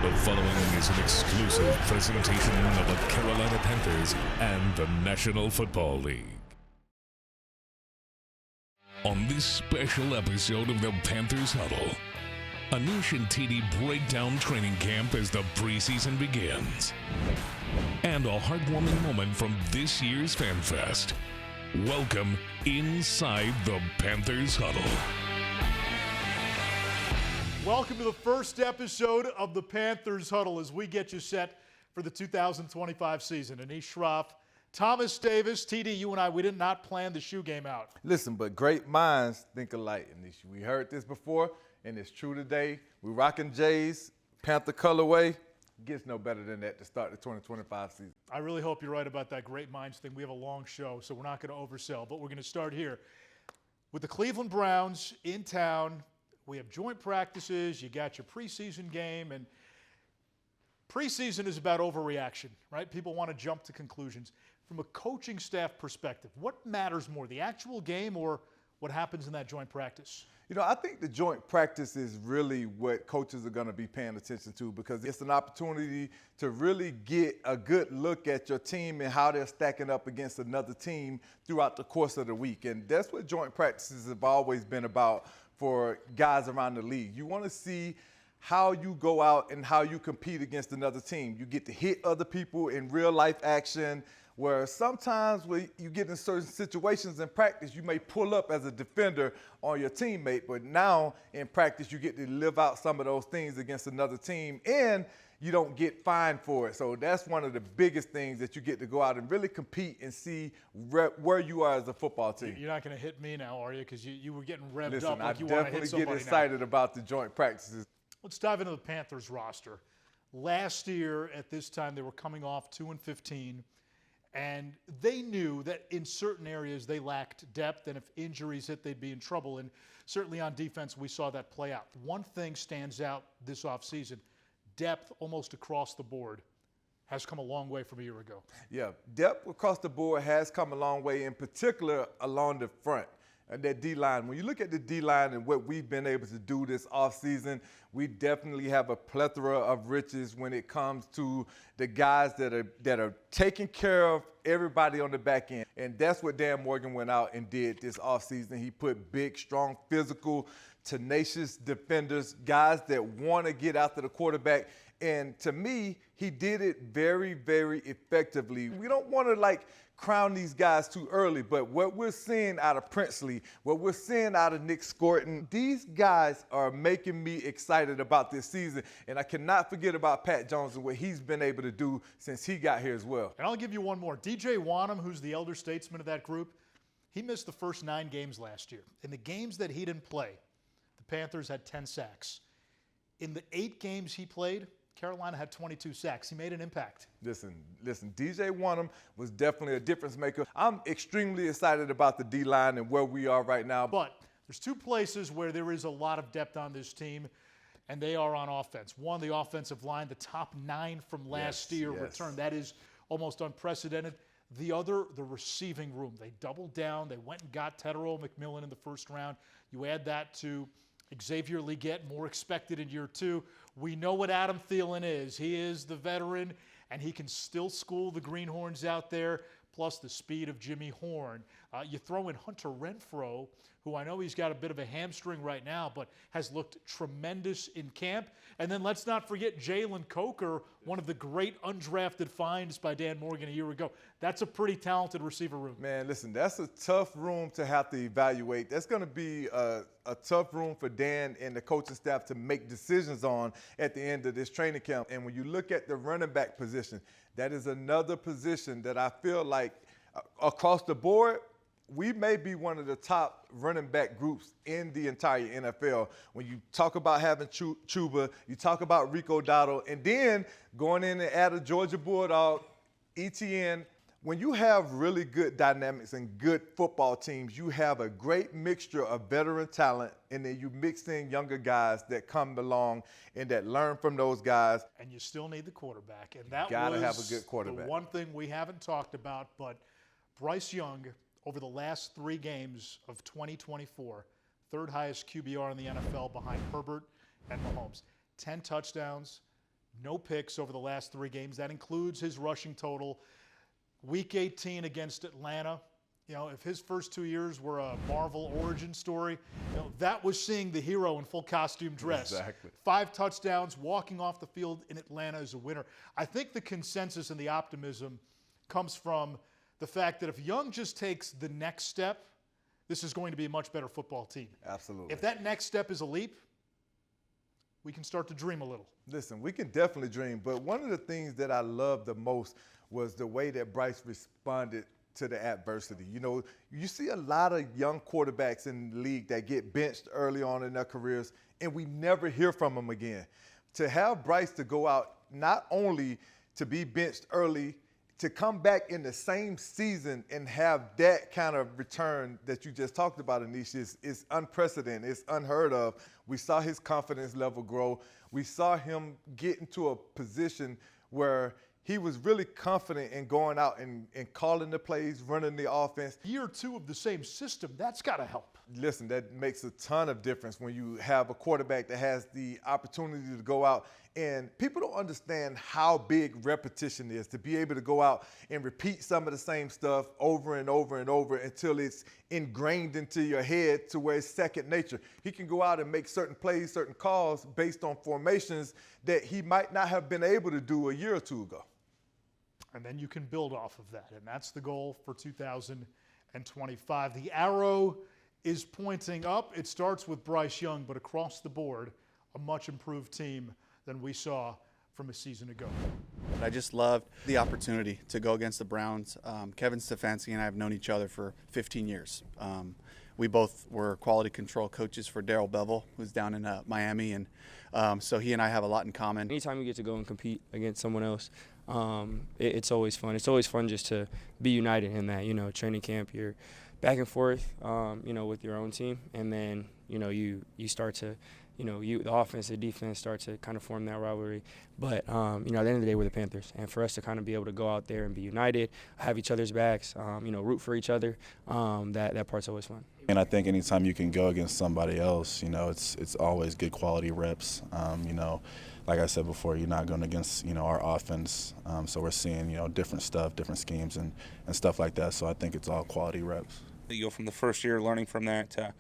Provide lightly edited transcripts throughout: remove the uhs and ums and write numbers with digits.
The following is an exclusive presentation of the Carolina Panthers and the National Football League. On this special episode of the Panthers Huddle, Anish and TD break down training camp as the preseason begins. And a heartwarming moment from this year's FanFest. Welcome inside the Panthers Huddle. Welcome to the first episode of the Panthers Huddle as we get you set for the 2025 season. Anish, Shroff, Thomas Davis, TD, you and I, we did not plan the shoe game out. Listen, but great minds think alike. Anish, we heard this before, and it's true today. We're rocking J's, Panther colorway. Gets no better than that to start the 2025 season. I really hope you're right about that great minds thing. We have a long show, so we're not going to oversell, but we're going to start here. With the Cleveland Browns in town, we have joint practices, you got your preseason game, and preseason is about overreaction, right? People want to jump to conclusions. From a coaching staff perspective, what matters more, the actual game or what happens in that joint practice? You know, I think the joint practice is really what coaches are going to be paying attention to because it's an opportunity to really get a good look at your team and how they're stacking up against another team throughout the course of the week. And that's what joint practices have always been about for guys around the league. You want to see how you go out and how you compete against another team. You get to hit other people in real life action, where sometimes when you get in certain situations in practice, you may pull up as a defender on your teammate, but now in practice you get to live out some of those things against another team and you don't get fined for it. So that's one of the biggest things that you get to go out and really compete and see where you are as a football team. You're not going to hit me now, are you? Because you were getting revved Listen, up like you I want to hit definitely somebody get excited about the joint practices. Let's dive into the Panthers roster. Last year at this time, they were coming off 2-15, and they knew that in certain areas they lacked depth, and if injuries hit, they'd be in trouble. And certainly on defense, we saw that play out. One thing stands out this offseason, depth almost across the board has come a long way from a year ago. Yeah, depth across the board has come a long way, in particular along the front. That D-line, when you look at the D-line and what we've been able to do this offseason, we definitely have a plethora of riches when it comes to the guys that are taking care of everybody on the back end. And that's what Dan Morgan went out and did this offseason. He put big, strong, physical, tenacious defenders, guys that want to get after the quarterback. And to me, he did it very, very effectively. We don't want to crown these guys too early, but what we're seeing out of Princely, what we're seeing out of Nick Scorton, these guys are making me excited about this season. And I cannot forget about Pat Jones and what he's been able to do since he got here as well. And I'll give you one more. DJ Wanham, who's the elder statesman of that group, he missed the first 9 games last year. In the games that he didn't play, the Panthers had 10 sacks. In the 8 games he played, Carolina had 22 sacks. He made an impact. Listen, DJ Wanham was definitely a difference maker. I'm extremely excited about the D-line and where we are right now. But there's 2 places where there is a lot of depth on this team, and they are on offense. One, the offensive line, the top 9 from last year returned. That is almost unprecedented. The other, the receiving room. They doubled down. They went and got Tetero McMillan in the first round. You add that to Xavier Legette, more expected in year 2. We know what Adam Thielen is. He is the veteran, and he can still school the greenhorns out there, plus the speed of Jimmy Horn. You throw in Hunter Renfrow, who I know he's got a bit of a hamstring right now, but has looked tremendous in camp. And then let's not forget Jalen Coker, one of the great undrafted finds by Dan Morgan a year ago. That's a pretty talented receiver room. Man, listen, that's a tough room to have to evaluate. That's going to be a tough room for Dan and the coaching staff to make decisions on at the end of this training camp. And when you look at the running back position, that is another position that I feel like across the board, we may be one of the top running back groups in the entire NFL. When you talk about having Chuba, you talk about Rico Dotto, and then going in and add a Georgia Bulldog, ETN. When you have really good dynamics and good football teams, you have a great mixture of veteran talent, and then you mix in younger guys that come along and that learn from those guys. And you still need the quarterback. And that gotta was have a good quarterback. The one thing we haven't talked about, but Bryce Young, over the last 3 games of 2024, 3rd highest QBR in the NFL behind Herbert and Mahomes. 10 touchdowns, no picks over the last 3 games. That includes his rushing total. Week 18 against Atlanta. You know, if his first 2 years were a Marvel origin story, you know, that was seeing the hero in full costume dress. Exactly. 5 touchdowns, walking off the field in Atlanta as a winner. I think the consensus and the optimism comes from the fact that if Young just takes the next step, this is going to be a much better football team. Absolutely. If that next step is a leap, we can start to dream a little. Listen, we can definitely dream, but one of the things that I loved the most was the way that Bryce responded to the adversity. You know, you see a lot of young quarterbacks in the league that get benched early on in their careers, and we never hear from them again. To have Bryce to go out, not only to be benched early, to come back in the same season and have that kind of return that you just talked about, Anish, is unprecedented. It's unheard of. We saw his confidence level grow. We saw him get into a position where he was really confident in going out and calling the plays, running the offense. Year 2 of the same system, that's got to help. Listen, that makes a ton of difference when you have a quarterback that has the opportunity to go out. And people don't understand how big repetition is, to be able to go out and repeat some of the same stuff over and over and over until it's ingrained into your head to where it's second nature. He can go out and make certain plays, certain calls based on formations that he might not have been able to do a year or 2 ago. And then you can build off of that. And that's the goal for 2025. The arrow is pointing up. It starts with Bryce Young, but across the board, a much improved team than we saw from a season ago. I just loved the opportunity to go against the Browns. Kevin Stefanski and I have known each other for 15 years. We both were quality control coaches for Darrell Bevel, who's down in Miami, and so he and I have a lot in common. Anytime you get to go and compete against someone else, it's always fun. It's always fun just to be united in that, you know, training camp, you're back and forth, you know, with your own team, and then, you know, you start to, you know, the offense, the defense start to kind of form that rivalry. But, you know, at the end of the day, we're the Panthers. And for us to kind of be able to go out there and be united, have each other's backs, you know, root for each other, that part's always fun. And I think anytime you can go against somebody else, you know, it's always good quality reps. You know, like I said before, you're not going against, you know, our offense. So we're seeing, you know, different stuff, different schemes and stuff like that. So I think it's all quality reps. You go from the first year learning from that to,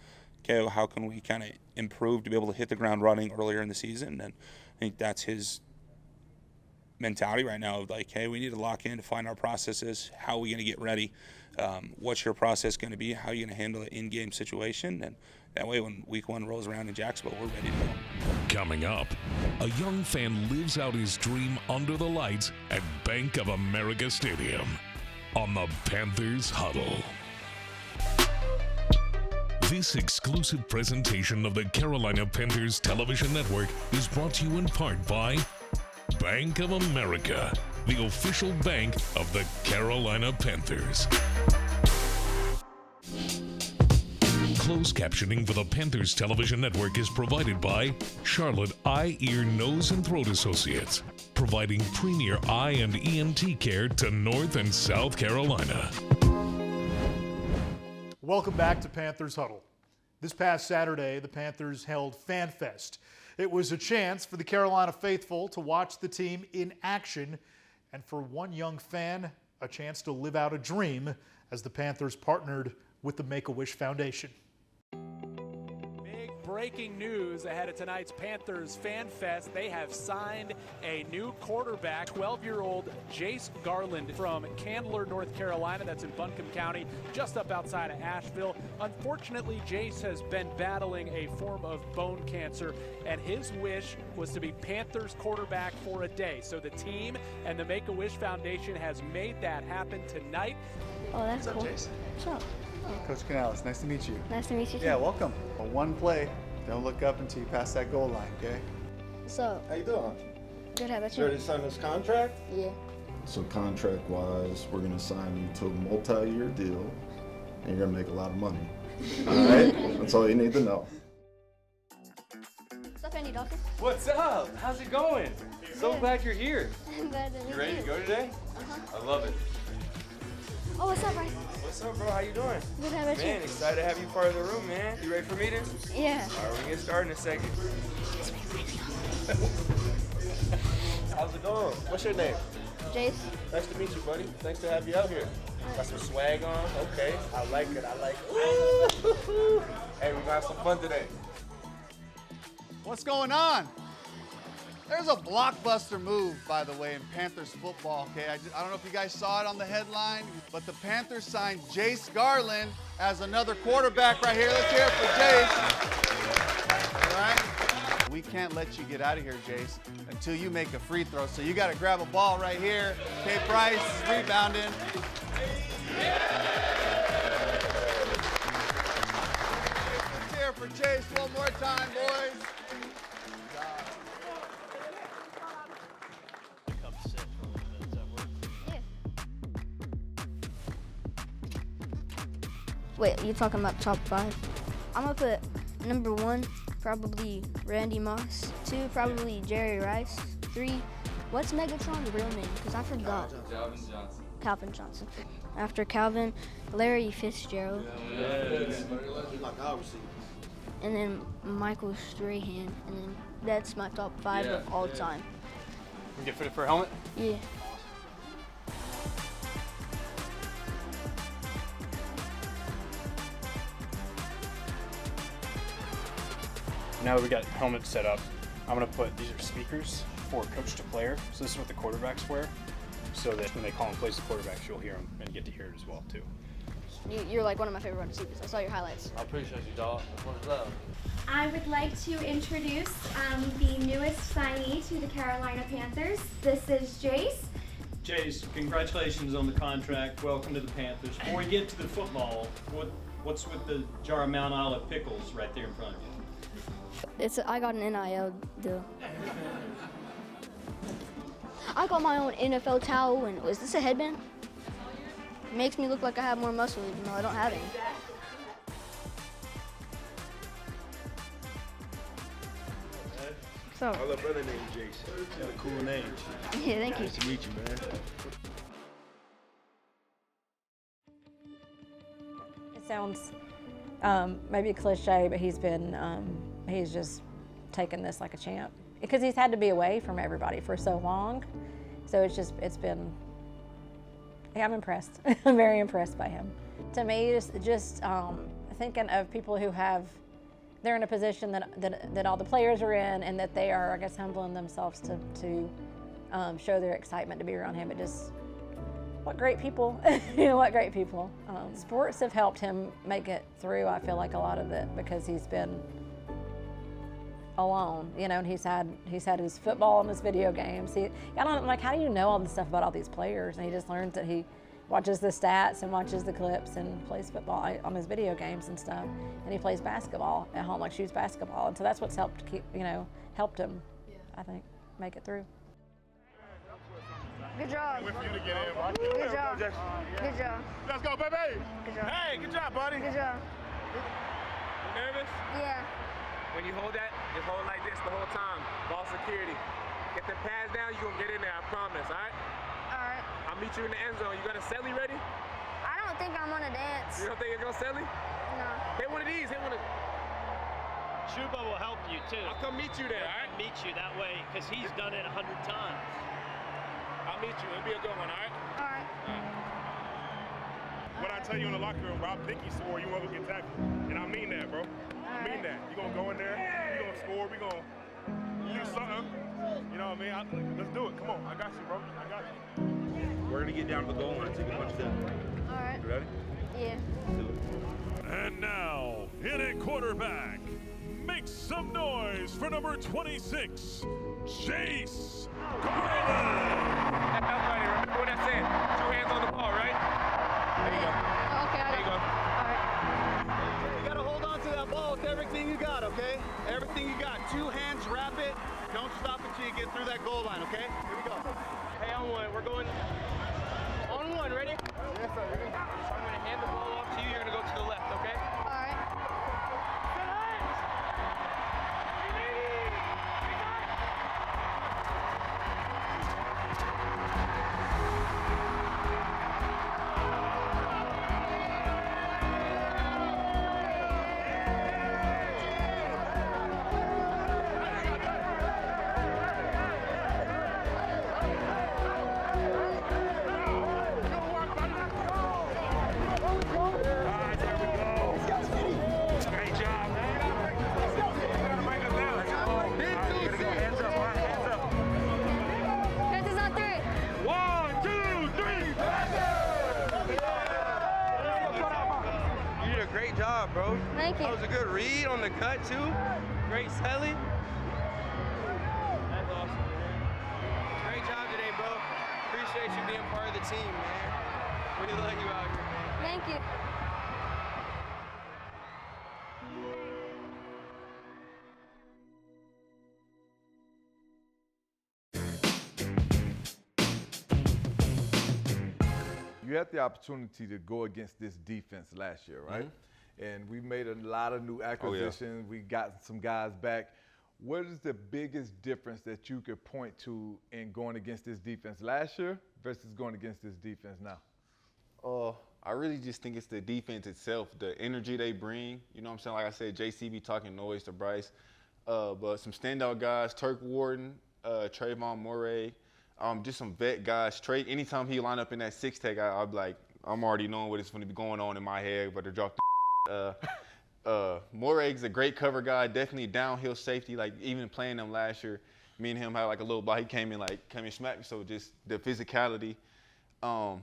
okay, how can we kind of improve to be able to hit the ground running earlier in the season? And I think that's his mentality right now of like, hey, we need to lock in to find our processes. How are we going to get ready? What's your process going to be? How are you going to handle an in-game situation? And that way when week 1 rolls around in Jacksonville, we're ready to go. Coming up, a young fan lives out his dream under the lights at Bank of America Stadium on the Panthers Huddle. This exclusive presentation of the Carolina Panthers Television Network is brought to you in part by Bank of America, the official bank of the Carolina Panthers. Closed captioning for the Panthers Television Network is provided by Charlotte Eye, Ear, Nose, and Throat Associates, providing premier eye and ENT care to North and South Carolina. Welcome back to Panthers Huddle. This past Saturday, the Panthers held FanFest. It was a chance for the Carolina faithful to watch the team in action, and for one young fan, a chance to live out a dream as the Panthers partnered with the Make-A-Wish Foundation. Breaking news ahead of tonight's Panthers Fan Fest. They have signed a new quarterback, 12-year-old Jace Garland from Candler, North Carolina. That's in Buncombe County, just up outside of Asheville. Unfortunately, Jace has been battling a form of bone cancer, and his wish was to be Panthers quarterback for a day. So the team and the Make-A-Wish Foundation has made that happen tonight. Oh, that's cool. What's up, Jace? What's up? Coach Canales, nice to meet you. Nice to meet you too. Yeah, welcome. Well, one play. Don't look up until you pass that goal line, okay? So, How you doing? good, how about You you? ready to sign this contract? Yeah. So contract-wise, we're going to sign you to a multi-year deal, and you're going to make a lot of money. All right? That's all you need to know. What's up, Andy Dawson? What's up? How's it going? So glad you're here. I'm glad to meet you. You ready to go today? I love it. Oh, what's up, Bryce? What's up, bro? How you doing? Good, how about Man, you? excited to have you part of the room, man. You ready for meetings? Yeah. All right, we can get started in a second. How's it going? What's your name? Jace. Nice to meet you, buddy. Thanks to have you out here. Got some swag on. Okay, I like it. I like it. Ooh. Hey, we're gonna have some fun today. What's going on? There's a blockbuster move, by the way, in Panthers football, okay? I don't know if you guys saw it on the headline, but the Panthers signed Jace Garland as another quarterback right here. Let's hear it for Jace. All right? We can't let you get out of here, Jace, until you make a free throw. So you got to grab a ball right here. Okay, Bryce is rebounding. Let's hear it for Jace one more time, boys. Wait, you talking about top 5? I'm gonna put number 1, probably Randy Moss. 2, probably Jerry Rice. 3, what's Megatron's real name? Because I forgot. Calvin Johnson. After Calvin, Larry Fitzgerald. Yes. And then Michael Strahan. And then that's my top 5 of all time. You get fitted for a helmet? Yeah. Now that we got helmets set up, I'm gonna put, these are speakers for coach to player. So this is what the quarterbacks wear, so that when they call and plays the quarterbacks, you'll hear them and get to hear it as well too. You're like one of my favorite wide receivers. I saw your highlights. I appreciate you, dog. What's up? I would like to introduce the newest signee to the Carolina Panthers. This is Jace. Jace, congratulations on the contract. Welcome to the Panthers. Before we get to the football, what's with the jar of Mount Olive pickles right there in front of you? I got an NIL deal. I got my own NFL towel, and is this a headband? It makes me look like I have more muscle, even though I don't have any. So. I love brother named Jace. That's a cool name. Yeah, thank you. Nice to meet you, man. It sounds maybe a cliche, but he's just taken this like a champ because he's had to be away from everybody for so long. So it's been, I'm impressed. I'm very impressed by him. To me, just thinking of people who they're in a position that all the players are in, and that they are, I guess, humbling themselves to show their excitement to be around him. What great people, what great people. Sports have helped him make it through, I feel like, a lot of it, because he's been alone, and he's had his football and his video games. I'm like, how do you know all this stuff about all these players? And he just learns that he watches the stats and watches the clips and plays football on his video games and stuff. And he plays basketball at home, like shoots basketball. And so that's what's helped helped him, I think, make it through. Good job. Wait for you to get in, bro. Good job. Good job. Let's go, baby. Good job. Hey, good job, buddy. Good job. You nervous? Yeah. When you hold that, just hold like this the whole time. Ball security. Get the pads down, you're gonna get in there, I promise, all right? All right. I'll meet you in the end zone. You got a celly ready? I don't think I'm gonna dance. You don't think you're gonna celly? No. Hit one of these, hit one of Chuba will help you too. I'll come meet you there, all right? Meet you that way, because he's done it 100 times. I'll meet you. It'll be a good one, all right? All right. What I tell you in the locker room, Rob Dickey swore you won't get tackled. And I mean that, bro. I mean that. You're going to go in there, you're going to score, we're going to do something. You know what I mean? Let's do it. Come on. I got you, bro. I got you. We're going to get down to the goal line. Take a bunch of them. All right. You ready? Yeah. And now, in at quarterback, make some noise for number 26, Jace Garland. Everybody, remember what I said. 2 hands on the ball, right? There you go. Okay, There you go. All right. You gotta hold on to that ball with everything you got, okay? Everything you got. 2 hands, wrap it. Don't stop until you get through that goal line, okay? Here we go. Hey, on one. We're going on one. Ready? Yes, sir. Ready? So I'm going to hand the ball off to you. You're going to go to the left, okay? All right. Thank you. That was a good read on the cut, too. Great selling. That's awesome, man. Great job today, bro. Appreciate you being part of the team, man. Really love you out here, man. Thank you. You had the opportunity to go against this defense last year, right? Mm-hmm. And we made a lot of new acquisitions. We got some guys back. What is the biggest difference that you could point to in going against this defense last year versus going against this defense now? I really just think it's the defense itself, the energy they bring. You know what I'm saying? Like I said, JC be talking noise to Bryce. But some standout guys, Turk Warden, Trayvon Moray, just some vet guys. Trey, anytime he line up in that six-tech, I'll be like, I'm already knowing what is going to be going on in my head, but to drop the Moray's a great cover guy, definitely downhill safety. Like even playing them last year, me and him had like a little block. He came in smacked me. So just the physicality, and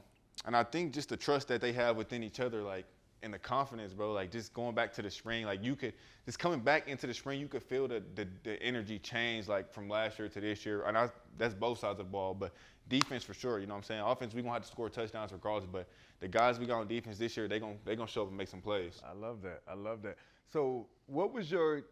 I think just the trust that they have within each other, like and the confidence, bro. Like just going back to the spring, like you could just coming back into the spring, you could feel the energy change like from last year to this year. And that's both sides of the ball, but defense for sure. You know what I'm saying? Offense, we gonna have to score touchdowns regardless, but the guys we got on defense this year, they gonna show up and make some plays. I love that. I love that. So, what was your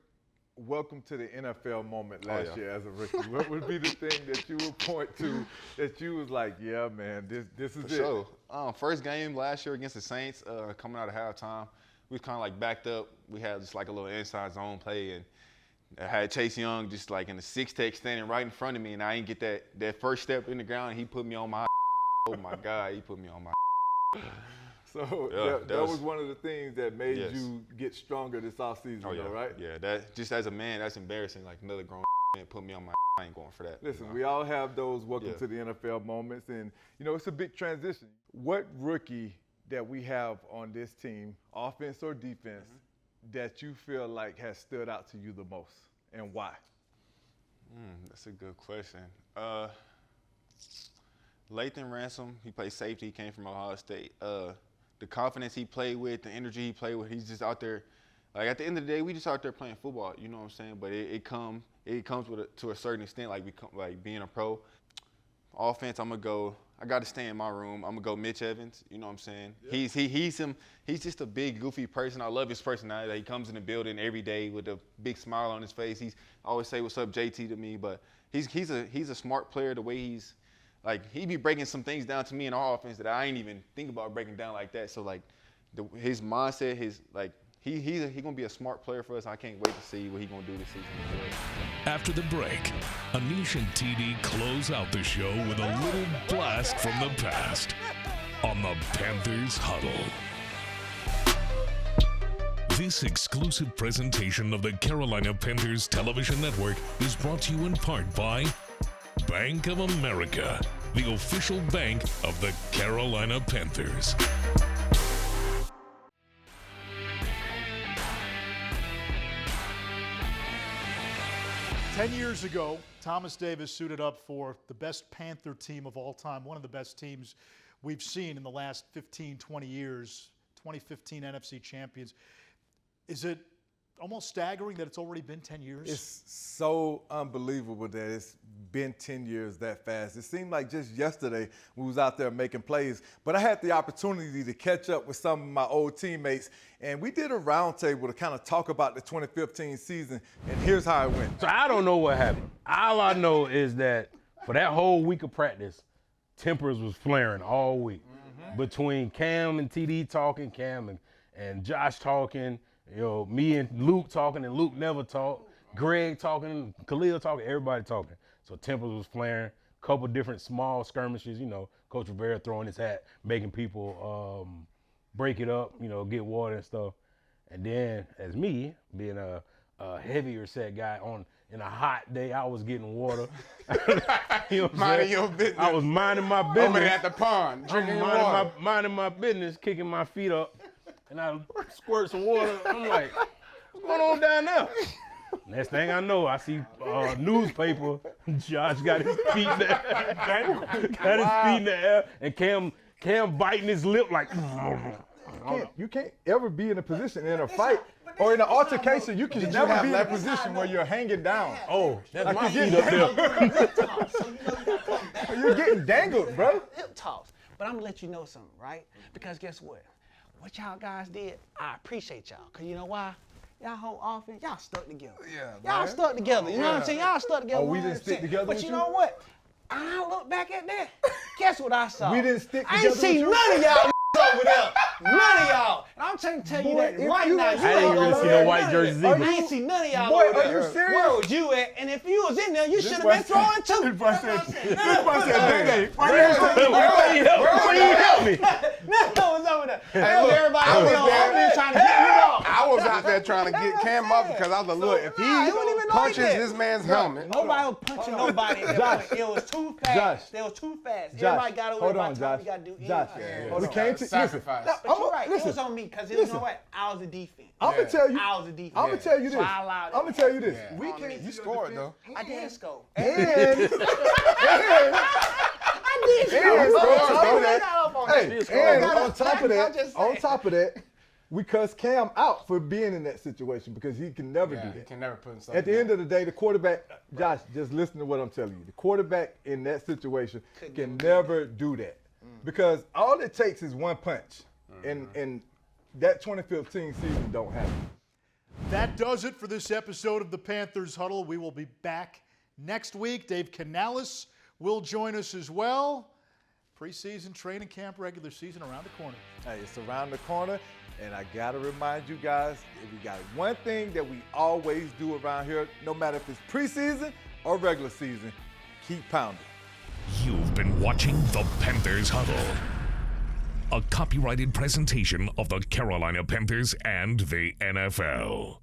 welcome to the NFL moment last year as a rookie? What would be the thing that you would point to that you was like, yeah, man, this is For it? sure. First game last year against the Saints, coming out of halftime, we was kind of like backed up. We had just like a little inside zone play, and I had Chase Young just like in the six-tech standing right in front of me, and I didn't get that first step in the ground, and he put me on my oh my God, he put me on my So that was one of the things that made you get stronger this offseason, though, right? Yeah, that just as a man, that's embarrassing. Like another grown man put me on my I ain't going for that. Listen, we all have those welcome to the NFL moments, and, you know, it's a big transition. What rookie that we have on this team, offense or defense, that you feel like has stood out to you the most, and why? That's a good question. Lathan Ransom, he plays safety. He came from Ohio State. The confidence he played with, the energy he played with, he's just out there. Like at the end of the day, we just out there playing football. You know what I'm saying? But it comes with to a certain extent, like being a pro. Offense, I got to stay in my room. I'm gonna go Mitch Evans. You know what I'm saying? Yeah. He's just a big goofy person. I love his personality. He comes in the building every day with a big smile on his face. I always say what's up JT to me, but he's a smart player. The way he be breaking some things down to me in our offense that I ain't even think about breaking down like that. So like his mindset, he gonna be a smart player for us. I can't wait to see what he gonna do this season. After the break, Anish and TD close out the show with a little blast from the past on the Panthers Huddle. This exclusive presentation of the Carolina Panthers Television Network is brought to you in part by Bank of America, the official bank of the Carolina Panthers. Ten years ago, Thomas Davis suited up for the best Panther team of all time, one of the best teams we've seen in the last 15, 20 years, 2015 NFC champions. Is it almost staggering that it's already been 10 years? It's so unbelievable that it's been 10 years that fast. It seemed like just yesterday we was out there making plays, but I had the opportunity to catch up with some of my old teammates, and we did a roundtable to kind of talk about the 2015 season, and here's how it went. So I don't know what happened. All I know is that for that whole week of practice, tempers was flaring all week. Between Cam and TD talking, Cam and Josh talking, you know, me and Luke talking, and Luke never talked. Greg talking, Khalil talking, everybody talking. So tempers was flaring. A couple different small skirmishes, you know, Coach Rivera throwing his hat, making people break it up, you know, get water and stuff. And then as me, being a heavier set guy in a hot day, I was getting water. You know Minding your business. I was minding my business. Over at the pond, drinking water. Minding my business, kicking my feet up. And I squirt some water. I'm like, what's going on down there? Next thing I know, I see newspaper. Josh got his feet in the air. Got his feet in the air. And Cam biting his lip like, you can't ever be in a position in a fight or in an altercation. You can never be in a position where you're hanging down. Oh, that's Like my you're feet up there. You're getting dangled, bro. Hip toss. But I'm gonna let you know something, right? Because guess what? What y'all guys did, I appreciate y'all. Cause you know why? Y'all whole offense, y'all stuck together. Yeah, y'all stuck together. You know what I'm saying? Y'all stuck together. Oh, we didn't stick together But with you you? know what? I look back at that. Guess what I saw? We didn't stick I together ain't seen with you? none of y'all over there. None of y'all. And I'm trying to tell you that right now. I ain't really see no white jerseys either. I ain't seen none of y'all Boy, over there. are you serious? Where was you at? And if you was in there, you should have been throwing too. This boy said, Where you help me? No, was over there. Hey, look, Everybody I was was on there. offense trying to get you off. I was out there trying to get Cam off because I was like, look, if Nah, he he wasn't even punches like that. this man's helmet. Nobody was punching nobody at that Josh. point. It was too fast. Josh. They was too fast. Josh, Everybody got over hold there by on, the time Josh. we got to do Josh, anything. we came to Sacrifice. No, but you're right. It listen, was on me because you listen. know what? I was a defense. I'm gonna tell you. I was a defense. I'm gonna tell you So this. I allowed it. I'm gonna tell you this. Yeah. We came to You your scored, defense. though. I did score. And I did on top of that, we cussed Cam out for being in that situation because he can never do He that. can never put himself At the in. end of the day, the quarterback, Josh, just listen to what I'm telling you. The quarterback in that situation can never do that because all it takes is one punch, and that 2015 season don't happen. That does it for this episode of the Panthers Huddle. We will be back next week. Dave Canales will join us as well. Preseason, training camp, regular season around the corner. Hey, it's around the corner, and I gotta remind you guys, if we got one thing that we always do around here, no matter if it's preseason or regular season, keep pounding. You've been watching the Panthers Huddle, a copyrighted presentation of the Carolina Panthers and the NFL.